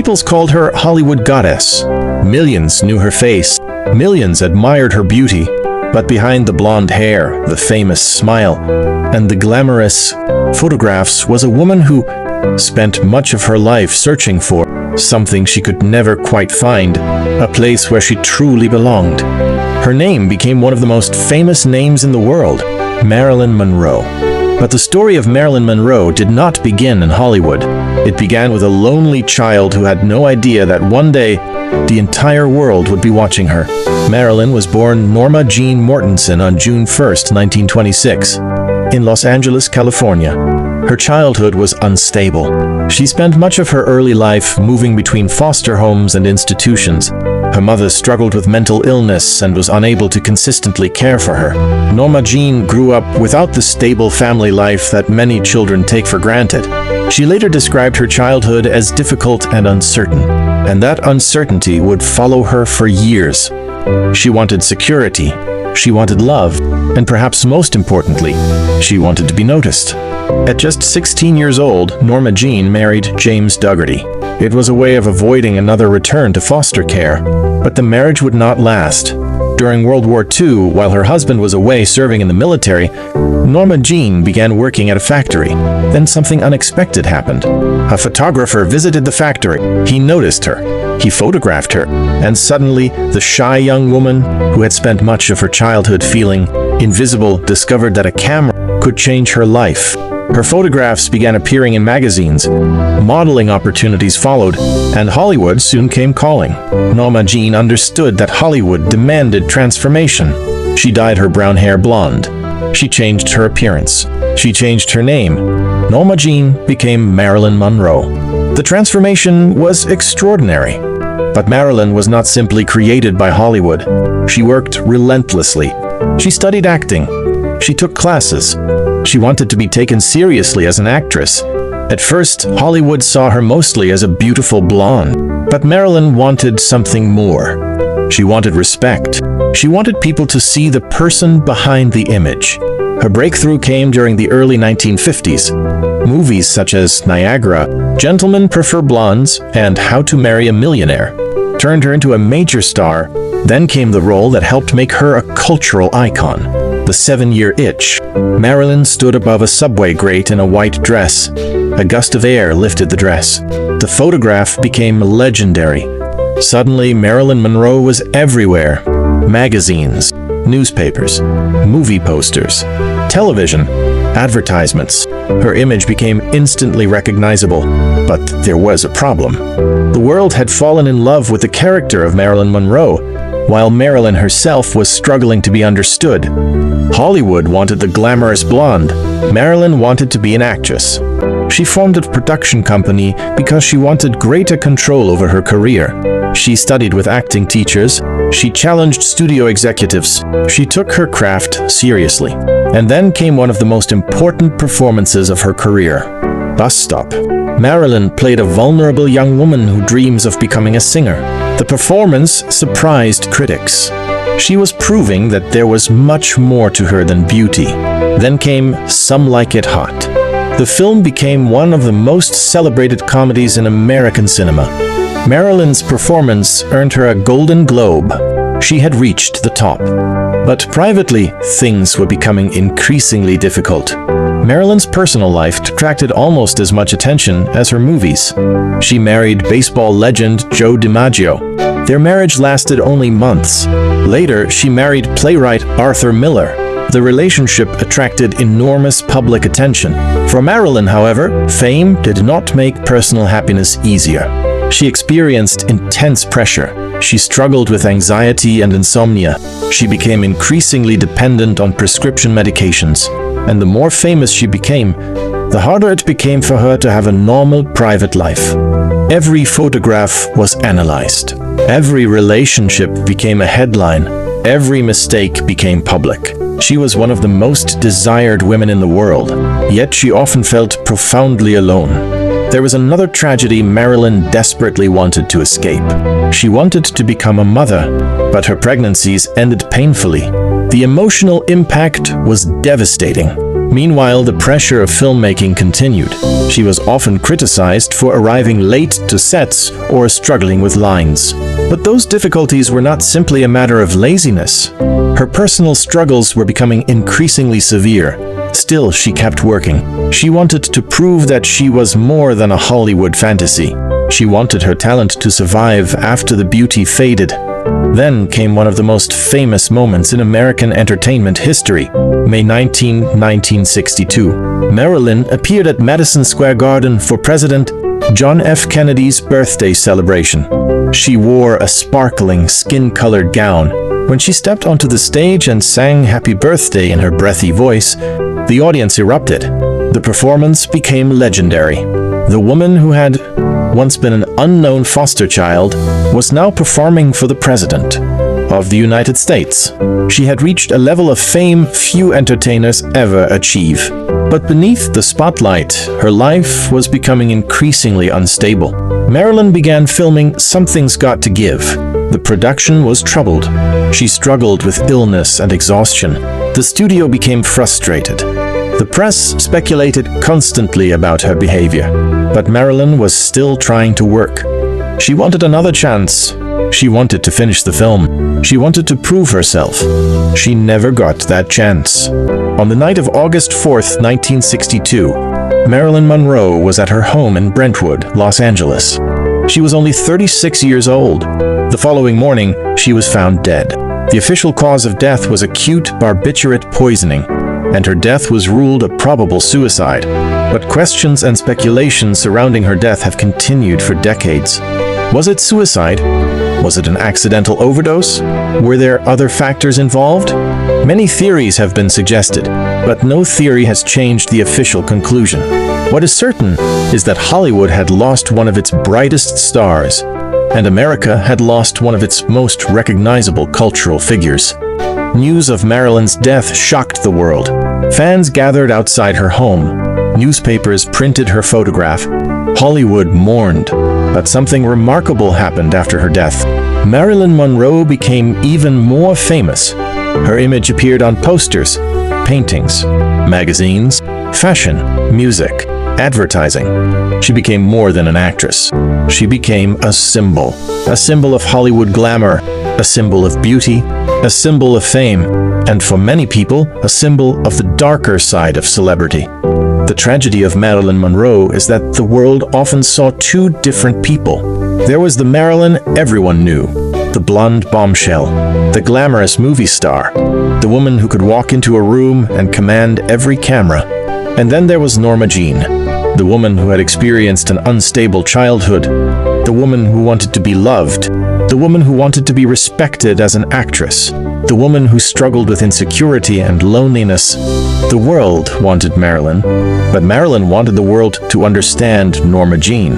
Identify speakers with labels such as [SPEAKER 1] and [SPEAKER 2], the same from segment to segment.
[SPEAKER 1] Peoples called her Hollywood goddess. Millions knew her face. Millions admired her beauty. But behind the blonde hair, the famous smile, and the glamorous photographs was a woman who spent much of her life searching for something she could never quite find, a place where she truly belonged. Her name became one of the most famous names in the world, Marilyn Monroe. But the story of Marilyn Monroe did not begin in Hollywood. It began with a lonely child who had no idea that one day the entire world would be watching her. Marilyn was born Norma Jean Mortensen on June 1, 1926, in Los Angeles, California. Her childhood was unstable. She spent much of her early life moving between foster homes and institutions. Her mother struggled with mental illness and was unable to consistently care for her. Norma Jean grew up without the stable family life that many children take for granted. She later described her childhood as difficult and uncertain, and that uncertainty would follow her for years. She wanted security, she wanted love, and perhaps most importantly, she wanted to be noticed. At just 16 years old, Norma Jean married James Dougherty. It was a way of avoiding another return to foster care, but the marriage would not last. During World War II, while her husband was away serving in the military, Norma Jean began working at a factory. Then something unexpected happened. A photographer visited the factory. He noticed her. He photographed her, and suddenly, the shy young woman who had spent much of her childhood feeling invisible discovered that a camera could change her life. Her photographs began appearing in magazines, modeling opportunities followed, and Hollywood soon came calling. Norma Jean understood that Hollywood demanded transformation. She dyed her brown hair blonde. She changed her appearance. She changed her name. Norma Jean became Marilyn Monroe. The transformation was extraordinary. But Marilyn was not simply created by Hollywood. She worked relentlessly. She studied acting. She took classes. She wanted to be taken seriously as an actress. At first, Hollywood saw her mostly as a beautiful blonde. But Marilyn wanted something more. She wanted respect. She wanted people to see the person behind the image. Her breakthrough came during the early 1950s. Movies such as Niagara, Gentlemen Prefer Blondes, and How to Marry a Millionaire turned her into a major star. Then came the role that helped make her a cultural icon, The 7-Year Itch. Marilyn stood above a subway grate in a white dress. A gust of air lifted the dress. The photograph became legendary. Suddenly, Marilyn Monroe was everywhere. Magazines, newspapers, movie posters, television, advertisements. Her image became instantly recognizable. But there was a problem. The world had fallen in love with the character of Marilyn Monroe, while Marilyn herself was struggling to be understood. Hollywood wanted the glamorous blonde. Marilyn wanted to be an actress. She formed a production company because she wanted greater control over her career. She studied with acting teachers. She challenged studio executives. She took her craft seriously. And then came one of the most important performances of her career, Bus Stop. Marilyn played a vulnerable young woman who dreams of becoming a singer. The performance surprised critics. She was proving that there was much more to her than beauty. Then came Some Like It Hot. The film became one of the most celebrated comedies in American cinema. Marilyn's performance earned her a Golden Globe. She had reached the top. But privately, things were becoming increasingly difficult. Marilyn's personal life attracted almost as much attention as her movies. She married baseball legend Joe DiMaggio. Their marriage lasted only months. Later, she married playwright Arthur Miller. The relationship attracted enormous public attention. For Marilyn, however, fame did not make personal happiness easier. She experienced intense pressure. She struggled with anxiety and insomnia. She became increasingly dependent on prescription medications. And the more famous she became, the harder it became for her to have a normal private life. Every photograph was analyzed. Every relationship became a headline. Every mistake became public. She was one of the most desired women in the world, yet she often felt profoundly alone. There was another tragedy Marilyn desperately wanted to escape. She wanted to become a mother, but her pregnancies ended painfully. The emotional impact was devastating. Meanwhile, the pressure of filmmaking continued. She was often criticized for arriving late to sets or struggling with lines. But those difficulties were not simply a matter of laziness. Her personal struggles were becoming increasingly severe. Still, she kept working. She wanted to prove that she was more than a Hollywood fantasy. She wanted her talent to survive after the beauty faded. Then came one of the most famous moments in American entertainment history. May 19, 1962. Marilyn appeared at Madison Square Garden for President John F. Kennedy's birthday celebration. She wore a sparkling, skin-colored gown. When she stepped onto the stage and sang Happy Birthday in her breathy voice, the audience erupted. The performance became legendary. The woman who had once been an unknown foster child was now performing for the President of the United States. She had reached a level of fame few entertainers ever achieve. But beneath the spotlight, her life was becoming increasingly unstable. Marilyn began filming Something's Got to Give. The production was troubled. She struggled with illness and exhaustion. The studio became frustrated. The press speculated constantly about her behavior, but Marilyn was still trying to work. She wanted another chance. She wanted to finish the film. She wanted to prove herself. She never got that chance. On the night of August 4th, 1962, Marilyn Monroe was at her home in Brentwood, Los Angeles. She was only 36 years old. The following morning, she was found dead. The official cause of death was acute barbiturate poisoning, and her death was ruled a probable suicide. But questions and speculations surrounding her death have continued for decades. Was it suicide? Was it an accidental overdose? Were there other factors involved? Many theories have been suggested, but no theory has changed the official conclusion. What is certain is that Hollywood had lost one of its brightest stars, and America had lost one of its most recognizable cultural figures. News of Marilyn's death shocked the world. Fans gathered outside her home. Newspapers printed her photograph. Hollywood mourned. But something remarkable happened after her death. Marilyn Monroe became even more famous. Her image appeared on posters, paintings, magazines, fashion, music, advertising. She became more than an actress. She became a symbol of Hollywood glamour, a symbol of beauty, a symbol of fame, and for many people, a symbol of the darker side of celebrity. The tragedy of Marilyn Monroe is that the world often saw two different people. There was the Marilyn everyone knew, the blonde bombshell, the glamorous movie star, the woman who could walk into a room and command every camera. And then there was Norma Jean, the woman who had experienced an unstable childhood, the woman who wanted to be loved, the woman who wanted to be respected as an actress, the woman who struggled with insecurity and loneliness. The world wanted Marilyn, but Marilyn wanted the world to understand Norma Jean.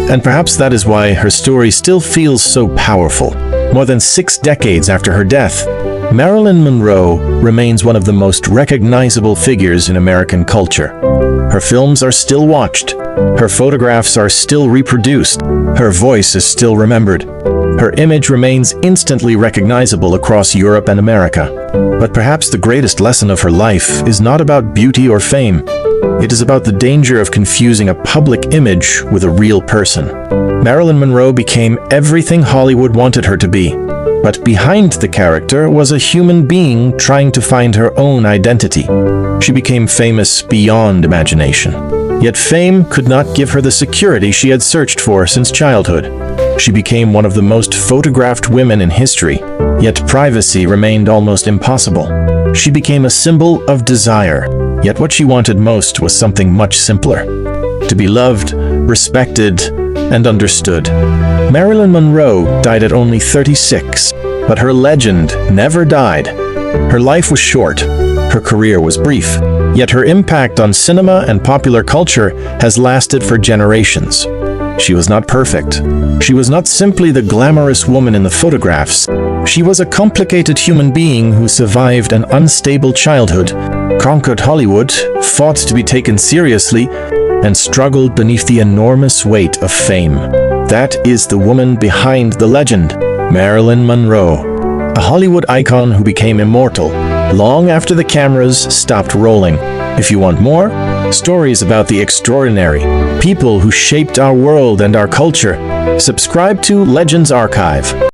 [SPEAKER 1] And perhaps that is why her story still feels so powerful. More than 6 decades after her death, Marilyn Monroe remains one of the most recognizable figures in American culture. Her films are still watched. Her photographs are still reproduced. Her voice is still remembered. Her image remains instantly recognizable across Europe and America. But perhaps the greatest lesson of her life is not about beauty or fame. It is about the danger of confusing a public image with a real person. Marilyn Monroe became everything Hollywood wanted her to be. But behind the character was a human being trying to find her own identity. She became famous beyond imagination. Yet fame could not give her the security she had searched for since childhood. She became one of the most photographed women in history, yet privacy remained almost impossible. She became a symbol of desire, yet what she wanted most was something much simpler: to be loved, respected, and understood. Marilyn Monroe died at only 36, but her legend never died. Her life was short, her career was brief, yet her impact on cinema and popular culture has lasted for generations. She was not perfect. She was not simply the glamorous woman in the photographs. She was a complicated human being who survived an unstable childhood, conquered Hollywood, fought to be taken seriously, and struggled beneath the enormous weight of fame. That is the woman behind the legend, Marilyn Monroe, a Hollywood icon who became immortal long after the cameras stopped rolling. If you want more stories about the extraordinary people who shaped our world and our culture, subscribe to Legends Archive.